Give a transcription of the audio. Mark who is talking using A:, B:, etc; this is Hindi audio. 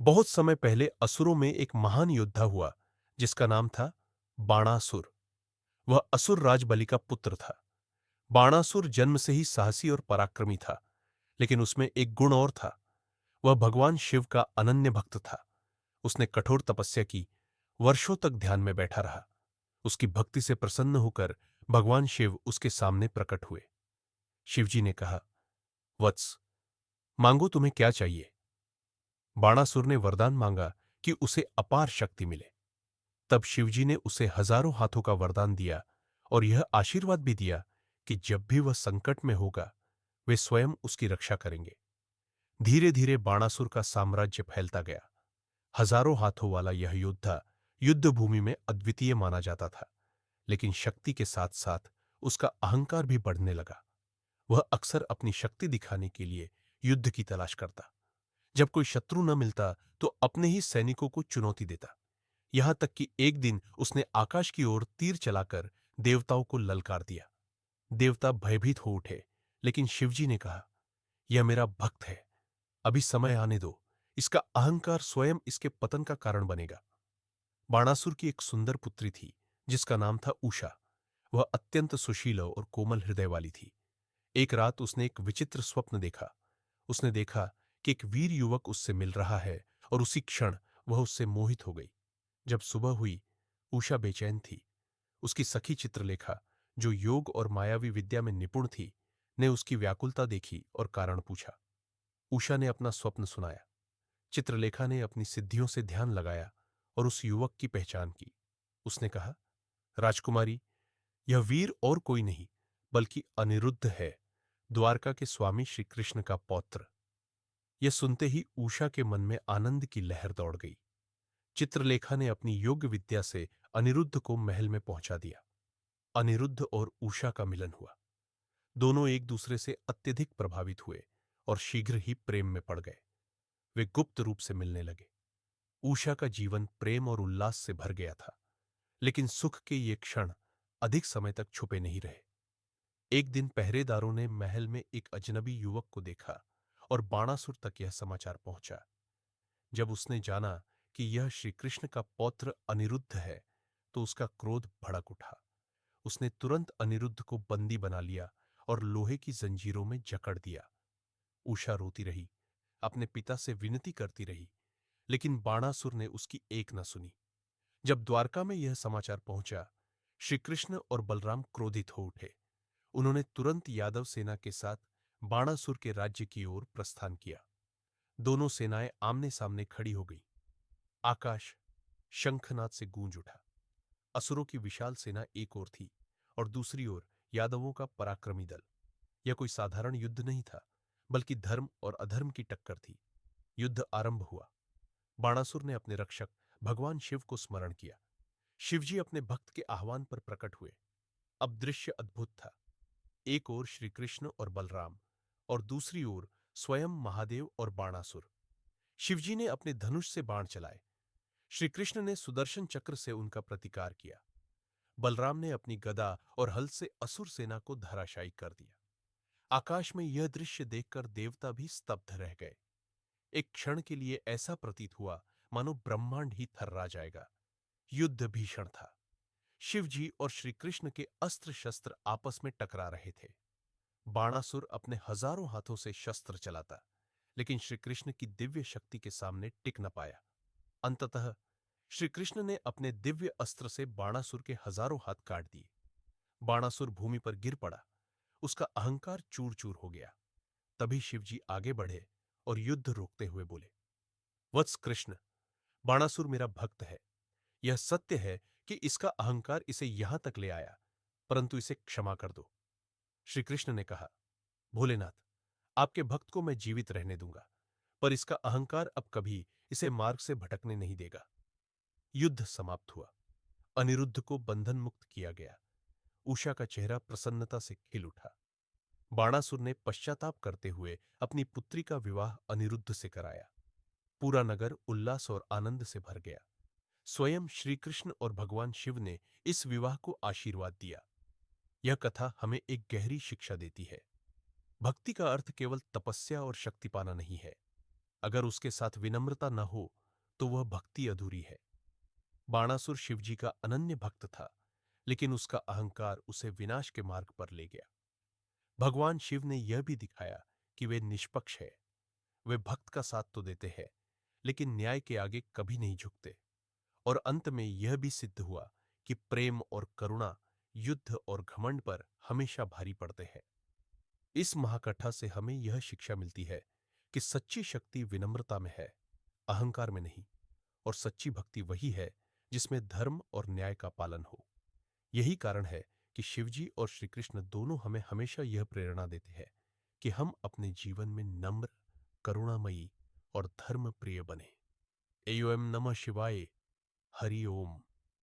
A: बहुत समय पहले असुरों में एक महान योद्धा हुआ जिसका नाम था बाणासुर। वह असुर राज बलि का पुत्र था। बाणासुर जन्म से ही साहसी और पराक्रमी था, लेकिन उसमें एक गुण और था। वह भगवान शिव का अनन्य भक्त था। उसने कठोर तपस्या की, वर्षों तक ध्यान में बैठा रहा। उसकी भक्ति से प्रसन्न होकर भगवान शिव उसके सामने प्रकट हुए। शिवजी ने कहा, वत्स, मांगो, तुम्हें क्या चाहिए। बाणासुर ने वरदान मांगा कि उसे अपार शक्ति मिले। तब शिवजी ने उसे हजारों हाथों का वरदान दिया और यह आशीर्वाद भी दिया कि जब भी वह संकट में होगा, वे स्वयं उसकी रक्षा करेंगे। धीरे धीरे बाणासुर का साम्राज्य फैलता गया। हजारों हाथों वाला यह योद्धा युद्ध भूमि में अद्वितीय माना जाता था, लेकिन शक्ति के साथ साथ उसका अहंकार भी बढ़ने लगा। वह अक्सर अपनी शक्ति दिखाने के लिए युद्ध की तलाश करता। जब कोई शत्रु न मिलता तो अपने ही सैनिकों को चुनौती देता। यहां तक कि एक दिन उसने आकाश की ओर तीर चलाकर देवताओं को ललकार दिया। देवता भयभीत हो उठे, लेकिन शिवजी ने कहा, यह मेरा भक्त है, अभी समय आने दो। इसका अहंकार स्वयं इसके पतन का कारण बनेगा। बाणासुर की एक सुंदर पुत्री थी जिसका नाम था उषा। वह अत्यंत सुशील और कोमल हृदय वाली थी। एक रात उसने एक विचित्र स्वप्न देखा। उसने देखा कि एक वीर युवक उससे मिल रहा है और उसी क्षण वह उससे मोहित हो गई। जब सुबह हुई, उषा बेचैन थी। उसकी सखी चित्रलेखा, जो योग और मायावी विद्या में निपुण थी, ने उसकी व्याकुलता देखी और कारण पूछा। उषा ने अपना स्वप्न सुनाया। चित्रलेखा ने अपनी सिद्धियों से ध्यान लगाया और उस युवक की पहचान की। उसने कहा, राजकुमारी, यह वीर और कोई नहीं बल्कि अनिरुद्ध है, द्वारका के स्वामी श्री कृष्ण का पौत्र। यह सुनते ही उषा के मन में आनंद की लहर दौड़ गई। चित्रलेखा ने अपनी योग विद्या से अनिरुद्ध को महल में पहुंचा दिया। अनिरुद्ध और उषा का मिलन हुआ। दोनों एक दूसरे से अत्यधिक प्रभावित हुए और शीघ्र ही प्रेम में पड़ गए। वे गुप्त रूप से मिलने लगे। उषा का जीवन प्रेम और उल्लास से भर गया था, लेकिन सुख के ये क्षण अधिक समय तक छुपे नहीं रहे। एक दिन पहरेदारों ने महल में एक अजनबी युवक को देखा और बाणासुर तक यह समाचार पहुंचा। जब उसने जाना कि यह श्री कृष्ण का पौत्र अनिरुद्ध है, तो उसका क्रोध भड़क उठा। उसने तुरंत अनिरुद्ध को बंदी बना लिया और लोहे की जंजीरों में जकड़ दिया। उषा रोती रही, अपने पिता से विनती करती रही, लेकिन बाणासुर ने उसकी एक न सुनी। जब द्वारका में यह समाचार पहुंचा, श्री कृष्ण और बलराम क्रोधित हो उठे। उन्होंने तुरंत यादव सेना के साथ बाणासुर के राज्य की ओर प्रस्थान किया। दोनों सेनाएं आमने सामने खड़ी हो गई। आकाश शंखनाद से गूंज उठा। असुरों की विशाल सेना एक ओर थी और दूसरी ओर यादवों का पराक्रमी दल। यह कोई साधारण युद्ध नहीं था, बल्कि धर्म और अधर्म की टक्कर थी। युद्ध आरंभ हुआ। बाणासुर ने अपने रक्षक भगवान शिव को स्मरण किया। शिवजी अपने भक्त के आह्वान पर प्रकट हुए। अब दृश्य अद्भुत था। एक ओर श्री कृष्ण और बलराम और दूसरी ओर स्वयं महादेव और बाणासुर। शिवजी ने अपने धनुष से बाण चलाए। श्री कृष्ण ने सुदर्शन चक्र से उनका प्रतिकार किया। बलराम ने अपनी गदा और हल से असुर सेना को धराशायी कर दिया। आकाश में यह दृश्य देखकर देवता भी स्तब्ध रह गए। एक क्षण के लिए ऐसा प्रतीत हुआ मानो ब्रह्मांड ही थर्रा जाएगा। युद्ध भीषण था। शिव जी और श्री कृष्ण के अस्त्र शस्त्र आपस में टकरा रहे थे। बाणासुर अपने हजारों हाथों से शस्त्र चलाता, लेकिन श्री कृष्ण की दिव्य शक्ति के सामने टिक न पाया। अंततः श्री कृष्ण ने अपने दिव्य अस्त्र से बाणासुर के हजारों हाथ काट दिए। बाणासुर भूमि पर गिर पड़ा। उसका अहंकार चूर चूर हो गया। तभी शिवजी आगे बढ़े और युद्ध रोकते हुए बोले, वत्स कृष्ण, बाणासुर मेरा भक्त है। यह सत्य है कि इसका अहंकार इसे यहां तक ले आया, परंतु इसे क्षमा कर दो। श्री कृष्ण ने कहा, भोलेनाथ, आपके भक्त को मैं जीवित रहने दूंगा, पर इसका अहंकार अब कभी इसे मार्ग से भटकने नहीं देगा। युद्ध समाप्त हुआ। अनिरुद्ध को बंधन मुक्त किया गया। उषा का चेहरा प्रसन्नता से खिल उठा। बाणासुर ने पश्चाताप करते हुए अपनी पुत्री का विवाह अनिरुद्ध से कराया। पूरा नगर उल्लास और आनंद से भर गया। स्वयं श्री कृष्ण और भगवान शिव ने इस विवाह को आशीर्वाद दिया। यह कथा हमें एक गहरी शिक्षा देती है। भक्ति का अर्थ केवल तपस्या और शक्ति पाना नहीं है। अगर उसके साथ विनम्रता न हो तो वह भक्ति अधूरी है। बाणासुर शिवजी का अनन्य भक्त था, लेकिन उसका अहंकार उसे विनाश के मार्ग पर ले गया। भगवान शिव ने यह भी दिखाया कि वे निष्पक्ष है। वे भक्त का साथ तो देते हैं, लेकिन न्याय के आगे कभी नहीं झुकते। और अंत में यह भी सिद्ध हुआ कि प्रेम और करुणा युद्ध और घमंड पर हमेशा भारी पड़ते हैं। इस महाकथा से हमें यह शिक्षा मिलती है कि सच्ची शक्ति विनम्रता में है, अहंकार में नहीं। और सच्ची भक्ति वही है जिसमें धर्म और न्याय का पालन हो। यही कारण है कि शिवजी और श्री कृष्ण दोनों हमें हमेशा यह प्रेरणा देते हैं कि हम अपने जीवन में नम्र, करुणामयी और धर्म प्रिय बने। एओम नमः शिवाय। हरि ओम।